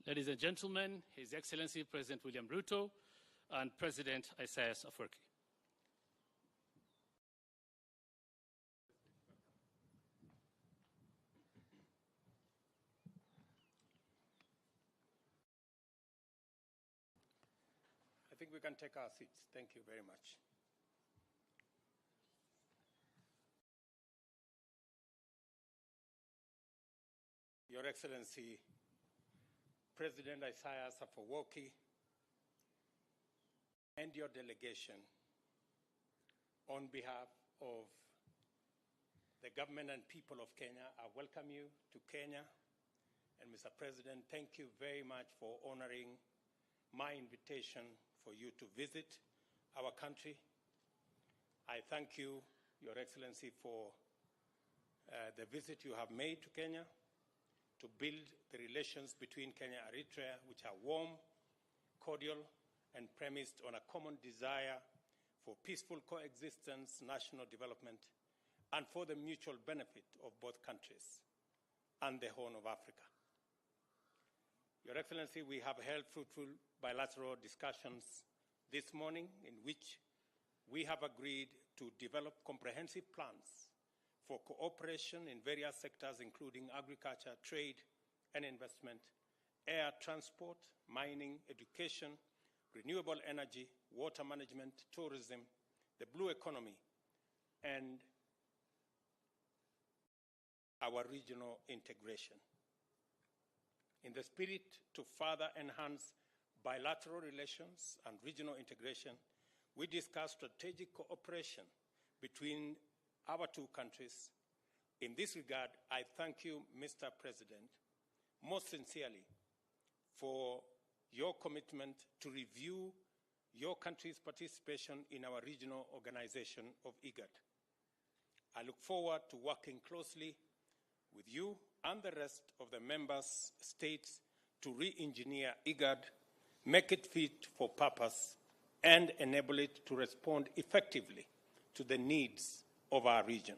Ladies and gentlemen, His Excellency President William Ruto and President Isaias Afwerki. I think we can take our seats. Thank you very much. Your Excellency, President Isaias Afwerki, and your delegation, on behalf of the government and people of Kenya, I welcome you to Kenya. And Mr. President, thank you very much for honoring my invitation for you to visit our country. I thank you, Your Excellency, for the visit you have made to Kenya to build the relations between Kenya and Eritrea, which are warm, cordial, and premised on a common desire for peaceful coexistence, national development, and for the mutual benefit of both countries and the Horn of Africa. Your Excellency, we have held fruitful bilateral discussions this morning in which we have agreed to develop comprehensive plans for cooperation in various sectors, including agriculture, trade and investment, air transport, mining, education, renewable energy, water management, tourism, the blue economy, and our regional integration. In the spirit to further enhance bilateral relations and regional integration, we discussed strategic cooperation between our two countries. In this regard, I thank you, Mr. President, most sincerely for your commitment to review your country's participation in our regional organization of IGAD. I look forward to working closely with you and the rest of the member states to re-engineer IGAD, make it fit for purpose, and enable it to respond effectively to the needs of our region.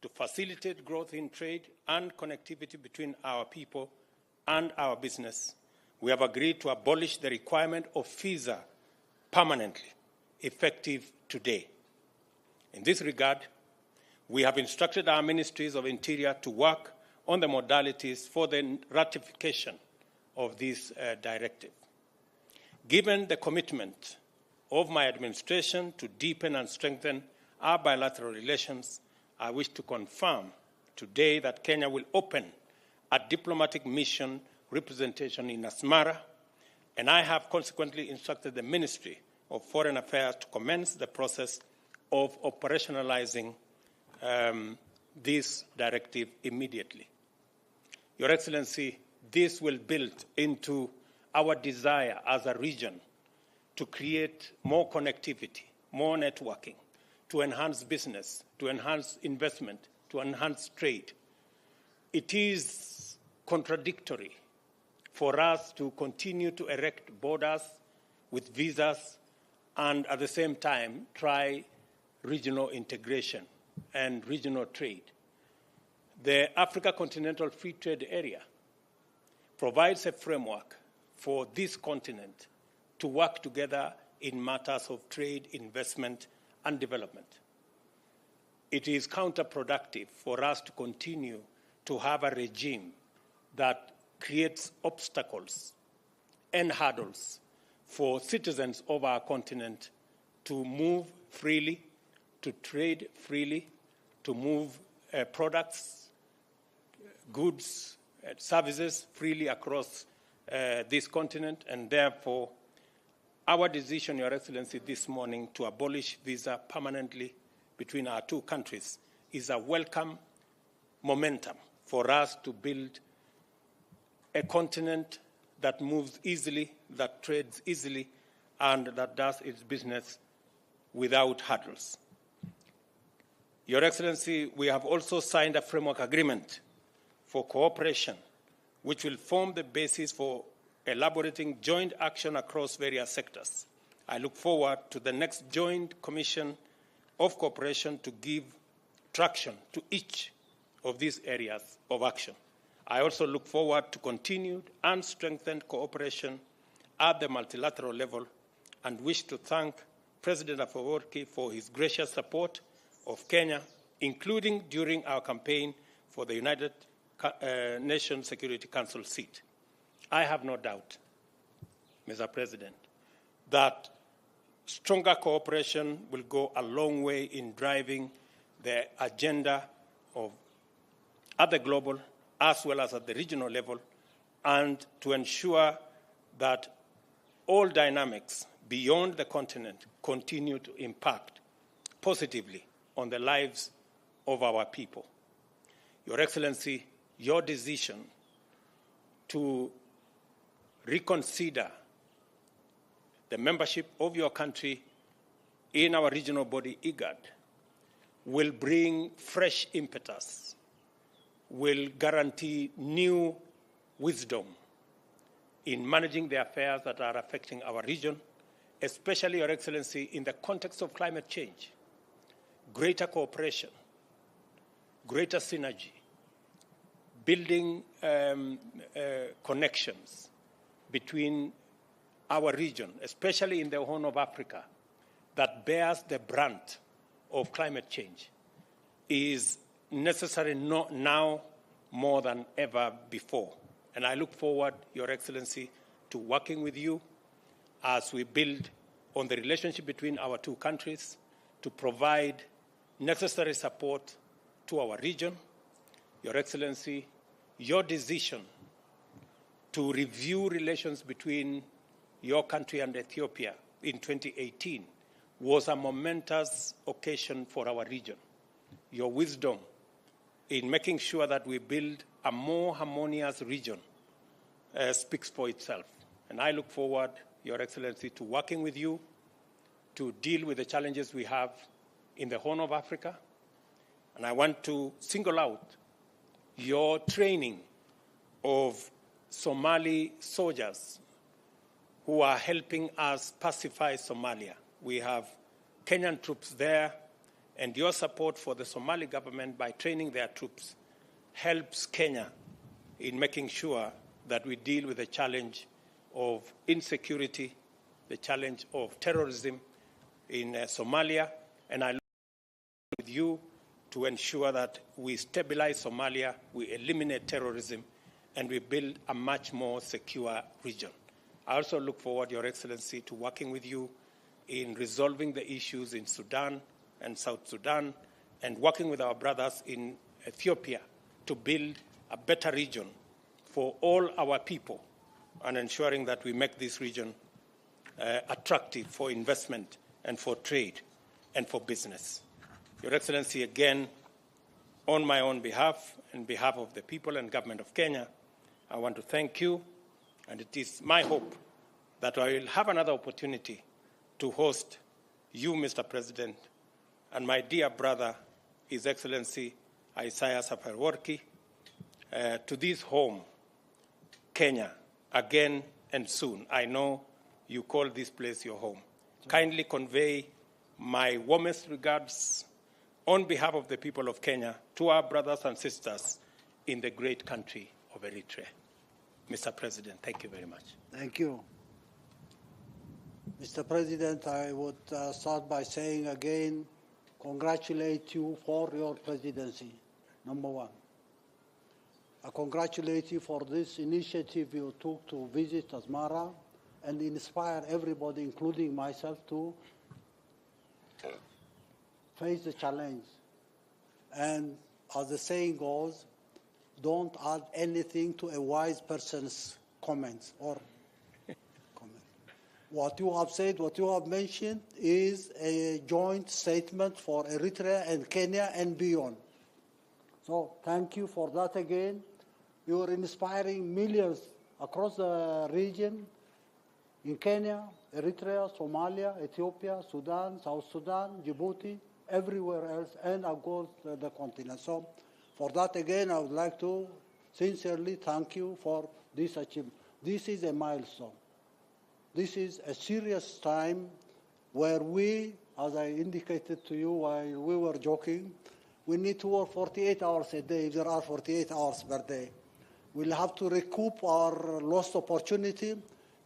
To facilitate growth in trade and connectivity between our people and our business, we have agreed to abolish the requirement of visa permanently, effective today. In this regard, we have instructed our ministries of Interior to work on the modalities for the ratification of this directive. Given the commitment of my administration to deepen and strengthen our bilateral relations, I wish to confirm today that Kenya will open a diplomatic mission representation in Asmara, and I have consequently instructed the Ministry of Foreign Affairs to commence the process of operationalizing this directive immediately. Your Excellency, this will build into our desire as a region to create more connectivity, more networking, to enhance business, to enhance investment, to enhance trade. It is contradictory for us to continue to erect borders with visas and at the same time try regional integration and regional trade. The Africa Continental Free Trade Area provides a framework for this continent to work together in matters of trade, investment, and development. It is counterproductive for us to continue to have a regime that creates obstacles and hurdles for citizens of our continent to move freely, to trade freely, to move products, goods, services freely across this continent, and therefore our decision, Your Excellency, this morning to abolish visa permanently between our two countries is a welcome momentum for us to build a continent that moves easily, that trades easily, and that does its business without hurdles. Your Excellency, we have also signed a framework agreement for cooperation, which will form the basis for elaborating joint action across various sectors. I look forward to the next joint commission of cooperation to give traction to each of these areas of action. I also look forward to continued and strengthened cooperation at the multilateral level and wish to thank President Afwerki for his gracious support of Kenya, including during our campaign for the United Nations Security Council seat. I have no doubt, Mr. President, that stronger cooperation will go a long way in driving the agenda of at the global as well as at the regional level, and to ensure that all dynamics beyond the continent continue to impact positively on the lives of our people. Your Excellency, your decision to reconsider the membership of your country in our regional body, IGAD, will bring fresh impetus, will guarantee new wisdom in managing the affairs that are affecting our region, especially, Your Excellency, in the context of climate change. Greater cooperation, greater synergy, building connections between our region, especially in the Horn of Africa, that bears the brunt of climate change, is necessary now more than ever before. And I look forward, Your Excellency, to working with you as we build on the relationship between our two countries to provide necessary support to our region. Your Excellency, your decision to review relations between your country and Ethiopia in 2018 was a momentous occasion for our region. Your wisdom in making sure that we build a more harmonious region speaks for itself. And I look forward, Your Excellency, to working with you to deal with the challenges we have in the Horn of Africa. And I want to single out your training of Somali soldiers who are helping us pacify Somalia. We have Kenyan troops there, and your support for the Somali government by training their troops helps Kenya in making sure that we deal with the challenge of insecurity, the challenge of terrorism in Somalia, and I look with you to ensure that we stabilize Somalia, we eliminate terrorism, and we build a much more secure region. I also look forward, Your Excellency, to working with you in resolving the issues in Sudan and South Sudan, and working with our brothers in Ethiopia to build a better region for all our people, and ensuring that we make this region attractive for investment and for trade and for business. Your Excellency, again, on my own behalf and behalf of the people and government of Kenya, I want to thank you, and it is my hope that I will have another opportunity to host you, Mr. President, and my dear brother, His Excellency Isaias Afwerki, to this home, Kenya, again and soon. I know you call this place your home. Kindly convey my warmest regards on behalf of the people of Kenya to our brothers and sisters in the great country of Eritrea. Mr. President, thank you very much. Thank you. Mr. President, I would start by saying again, congratulate you for your presidency, number one. I congratulate you for this initiative you took to visit Asmara and inspire everybody, including myself, to face the challenge. And as the saying goes, don't add anything to a wise person's comments or comment. What you have said, what you have mentioned is a joint statement for Eritrea and Kenya and beyond. So thank you for that again. You are inspiring millions across the region in Kenya, Eritrea, Somalia, Ethiopia, Sudan, South Sudan, Djibouti, everywhere else, and across the continent. So for that, again, I would like to sincerely thank you for this achievement. This is a milestone. This is a serious time where we, as I indicated to you while we were joking, we need to work 48 hours a day if there are 48 hours per day. We'll have to recoup our lost opportunity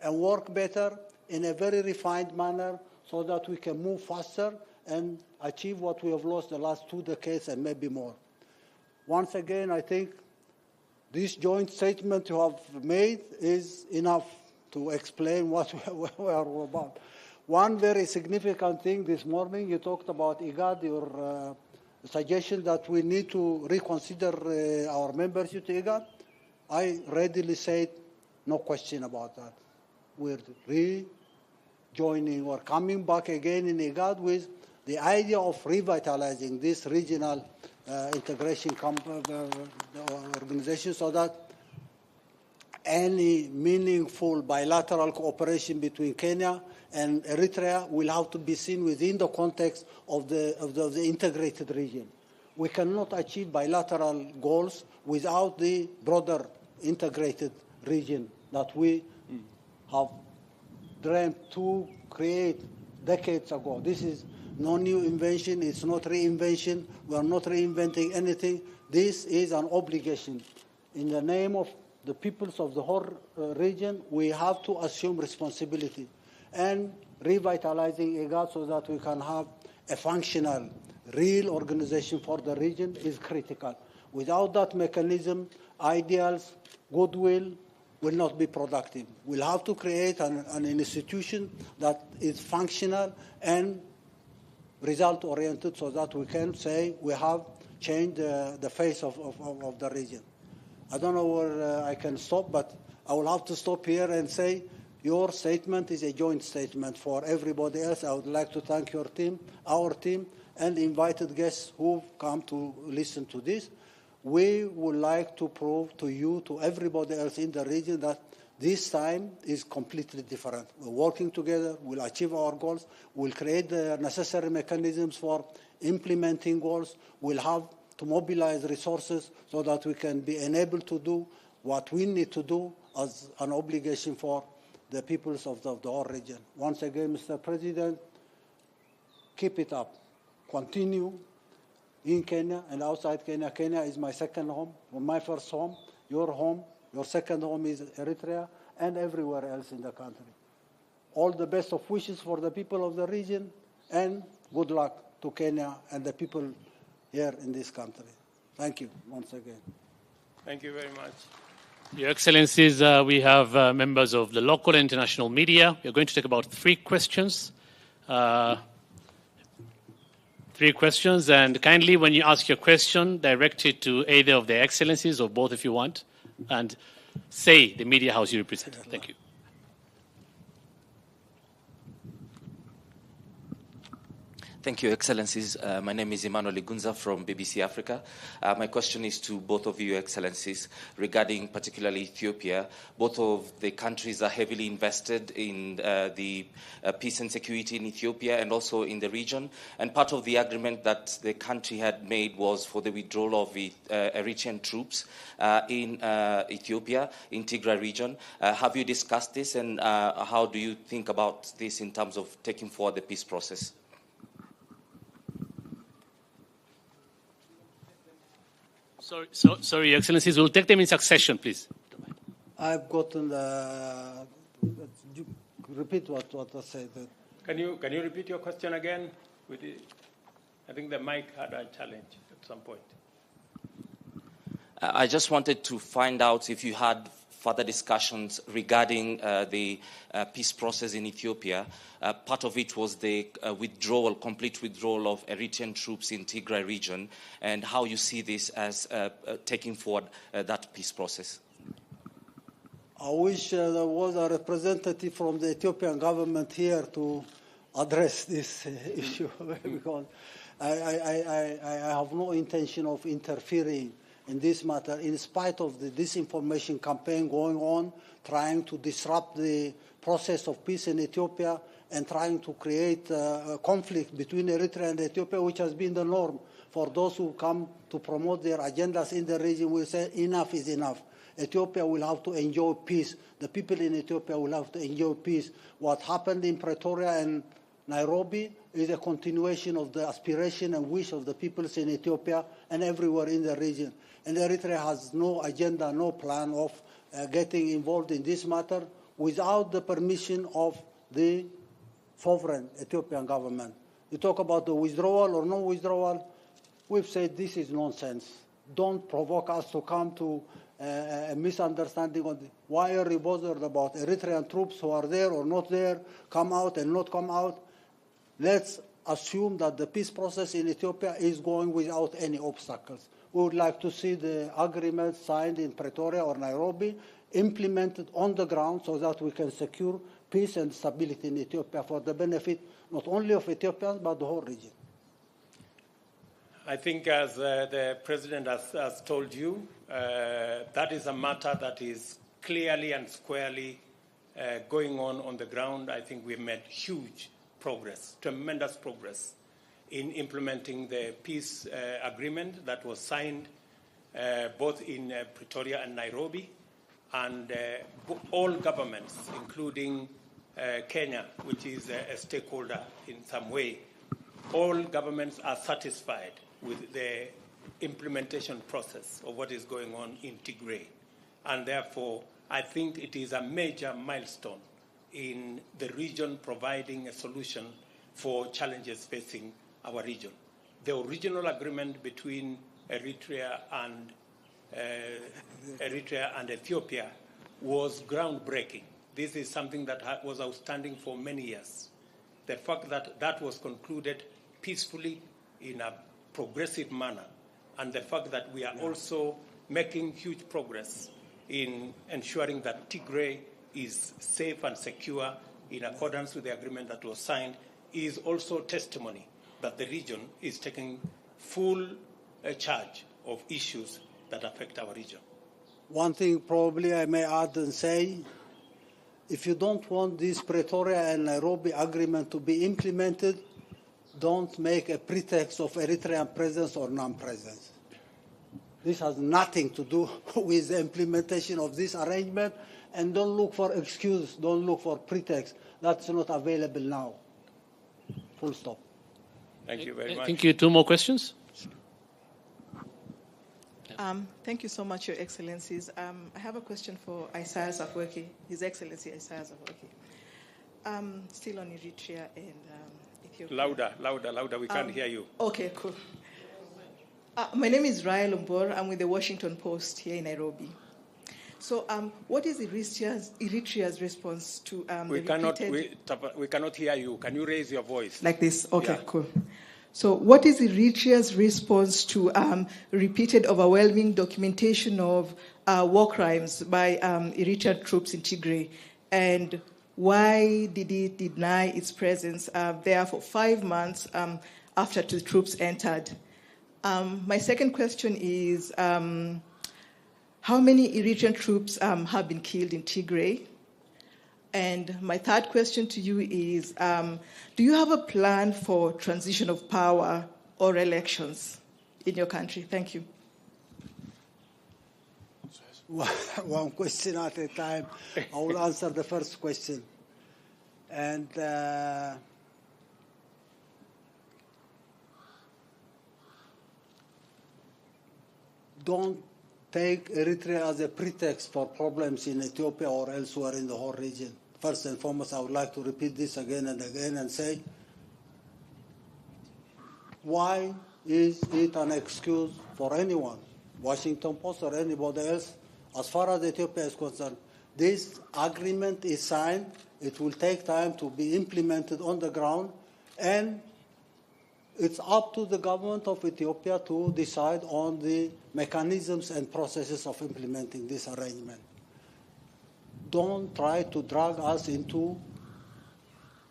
and work better in a very refined manner so that we can move faster and achieve what we have lost the last 2 decades and maybe more. Once again, I think this joint statement you have made is enough to explain what we are about. One very significant thing this morning, you talked about IGAD, your suggestion that we need to reconsider our membership to IGAD. I readily said, no question about that. We're rejoining or coming back again in IGAD with the idea of revitalizing this regional integration organization so that any meaningful bilateral cooperation between Kenya and Eritrea will have to be seen within the context of the integrated region. We cannot achieve bilateral goals without the broader integrated region that we have dreamt to create decades ago. This is no new invention. It's not reinvention. We are not reinventing anything. This is an obligation. In the name of the peoples of the whole region, we have to assume responsibility and revitalizing IGAD so that we can have a functional, real organization for the region is critical. Without that mechanism, ideals, goodwill will not be productive. We'll have to create an institution that is functional and result-oriented so that we can say we have changed the face of the region. I don't know where I can stop, but I will have to stop here and say your statement is a joint statement for everybody else. I would like to thank your team, our team, and invited guests who've come to listen to this. We would like to prove to you, to everybody else in the region, that this time is completely different. We're working together. We'll achieve our goals. We'll create the necessary mechanisms for implementing goals. We'll have to mobilize resources so that we can be enabled to do what we need to do as an obligation for the peoples of the whole region. Once again, Mr. President, keep it up. Continue in Kenya and outside Kenya. Kenya is my second home, my first home, your second home is Eritrea, and everywhere else in the country. All the best of wishes for the people of the region, and good luck to Kenya and the people here in this country. Thank you once again. Thank you very much. Your Excellencies, we have members of the local and international media. We are going to take about 3 questions. 3 questions, and kindly, when you ask your question, direct it to either of their Excellencies or both if you want, and say the media house you represent. Thank you. Thank you, Excellencies. My name is Emmanuel Igunza from BBC Africa. My question is to both of you, Excellencies, regarding particularly Ethiopia. Both of the countries are heavily invested in the peace and security in Ethiopia and also in the region. And part of the agreement that the country had made was for the withdrawal of Eritrean troops in Ethiopia, in Tigray region. Have you discussed this, and how do you think about this in terms of taking forward the peace process? Sorry, Your Excellencies, we'll take them in succession, please. I've gotten repeat what I said. Can you repeat your question again? I think the mic had a challenge at some point. I just wanted to find out if you had further discussions regarding the peace process in Ethiopia. Part of it was the complete withdrawal of Eritrean troops in Tigray region, and how you see this as taking forward that peace process. I wish there was a representative from the Ethiopian government here to address this issue, because I have no intention of interfering in this matter, in spite of the disinformation campaign going on, trying to disrupt the process of peace in Ethiopia and trying to create a conflict between Eritrea and Ethiopia, which has been the norm for those who come to promote their agendas in the region. We say enough is enough. Ethiopia will have to enjoy peace. The people in Ethiopia will have to enjoy peace. What happened in Pretoria and Nairobi is a continuation of the aspiration and wish of the peoples in Ethiopia and everywhere in the region. And Eritrea has no agenda, no plan of getting involved in this matter without the permission of the sovereign Ethiopian government. You talk about the withdrawal or no withdrawal, we've said this is nonsense. Don't provoke us to come to a misunderstanding on why are you bothered about Eritrean troops who are there or not there, come out and not come out. Let's assume that the peace process in Ethiopia is going without any obstacles. We would like to see the agreement signed in Pretoria or Nairobi implemented on the ground so that we can secure peace and stability in Ethiopia for the benefit not only of Ethiopians but the whole region. I think as the President has told you, that is a matter that is clearly and squarely going on the ground. I think we've made huge progress, tremendous progress in implementing the peace agreement that was signed both in Pretoria and Nairobi, and all governments, including Kenya, which is a stakeholder in some way, all governments are satisfied with the implementation process of what is going on in Tigray. And therefore, I think it is a major milestone in the region providing a solution for challenges facing our region. The original agreement between Eritrea and Ethiopia was groundbreaking. This is something that was outstanding for many years. The fact that that was concluded peacefully in a progressive manner, and the fact that we are also making huge progress in ensuring that Tigray is safe and secure in accordance with the agreement that was signed is also testimony that the region is taking full charge of issues that affect our region. One thing probably I may add and say, if you don't want this Pretoria and Nairobi agreement to be implemented, don't make a pretext of Eritrean presence or non-presence. This has nothing to do with the implementation of this arrangement, and don't look for excuse, don't look for pretext. That's not available now. Full stop. Thank you very much. Thank you. Two more questions? Thank you so much, Your Excellencies. I have a question for Isaias Afwerki, His Excellency Isaias Afwerki. Still on Eritrea and Ethiopia. Louder. We can't hear you. Okay, cool. My name is Rael Umbor. I'm with the Washington Post here in Nairobi. So, what is Eritrea's response to we cannot hear you. Can you raise your voice? Like this? Okay, Yeah. Cool. So, what is Eritrea's response to repeated overwhelming documentation of war crimes by Eritrean troops in Tigray? And why did it deny its presence there for 5 months after the troops entered? My second question is, how many Eritrean troops have been killed in Tigray? And my third question to you is, do you have a plan for transition of power or elections in your country? Thank you. One question at a time. I will answer the first question. And don't take Eritrea as a pretext for problems in Ethiopia or elsewhere in the whole region. First and foremost, I would like to repeat this again and again and say, why is it an excuse for anyone, Washington Post or anybody else, as far as Ethiopia is concerned? This agreement is signed. It will take time to be implemented on the ground, and it's up to the government of Ethiopia to decide on the mechanisms and processes of implementing this arrangement. Don't try to drag us into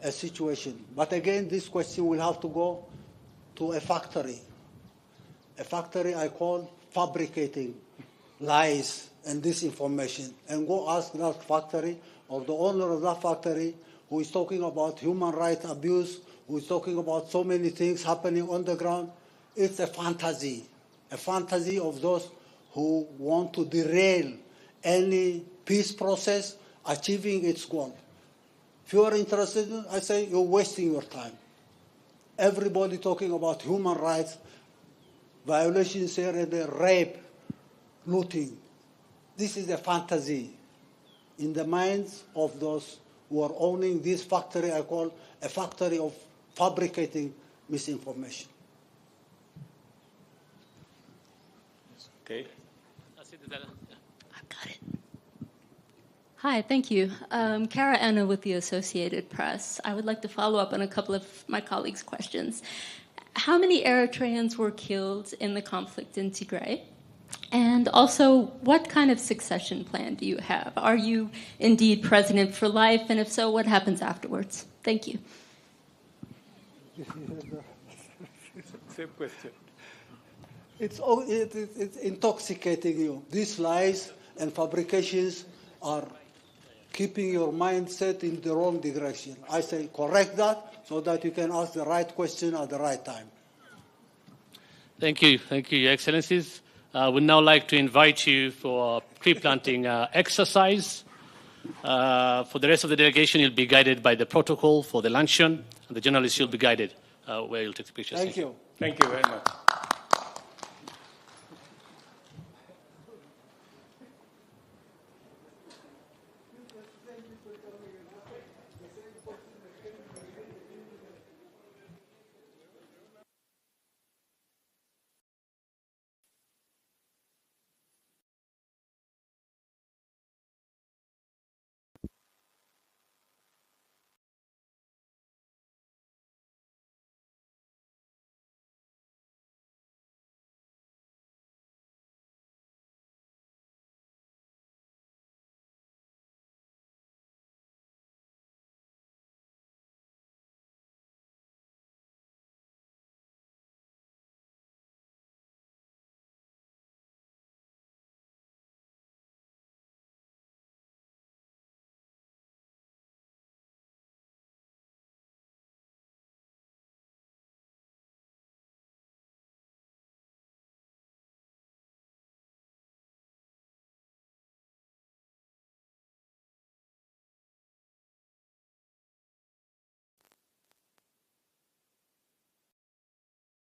a situation. But again, this question will have to go to a factory. A factory I call fabricating lies and disinformation. And go ask that factory or the owner of that factory who is talking about human rights abuse, who is talking about so many things happening on the ground. It's a fantasy of those who want to derail any peace process achieving its goal. If you are interested, I say you're wasting your time. Everybody talking about human rights violations here and there, rape, looting. This is a fantasy in the minds of those who are owning this factory I call a factory of fabricating misinformation. Okay. I've got it. Hi, thank you. Kara Anna with the Associated Press. I would like to follow up on a couple of my colleagues' questions. How many Eritreans were killed in the conflict in Tigray? And also, what kind of succession plan do you have? Are you indeed president for life? And if so, what happens afterwards? Thank you. Same question. It's intoxicating you. These lies and fabrications are keeping your mindset in the wrong direction. I say correct that so that you can ask the right question at the right time. Thank you, Your Excellencies. I would now like to invite you for a tree planting exercise. For the rest of the delegation, you'll be guided by the protocol for the luncheon, and the journalists will be guided where you'll take the pictures. Thank you. Thank you very much. Thank you for coming.